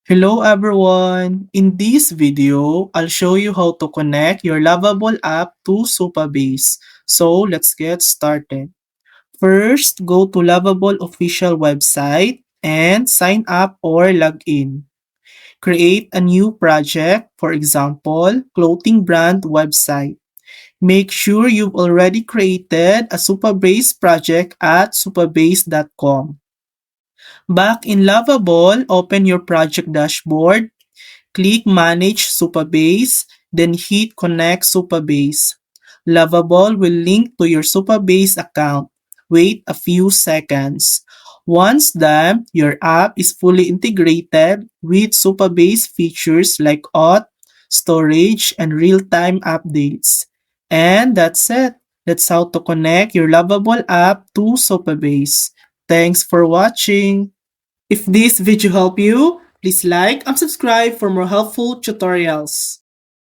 Hello everyone! In this video, I'll show you how to connect your Lovable app to Supabase. So let's get started. First, go to Lovable official website and sign up or log in. Create a new project, for example, clothing brand website. Make sure you've already created a Supabase project at supabase.com. Back in Lovable, open your project dashboard. Click Manage Supabase, then hit Connect Supabase. Lovable will link to your Supabase account. Wait a few seconds. Once done, your app is fully integrated with Supabase features like auth, storage, and real-time updates. And that's it. That's how to connect your Lovable app to Supabase. Thanks for watching. If this video helped you, please like and subscribe for more helpful tutorials.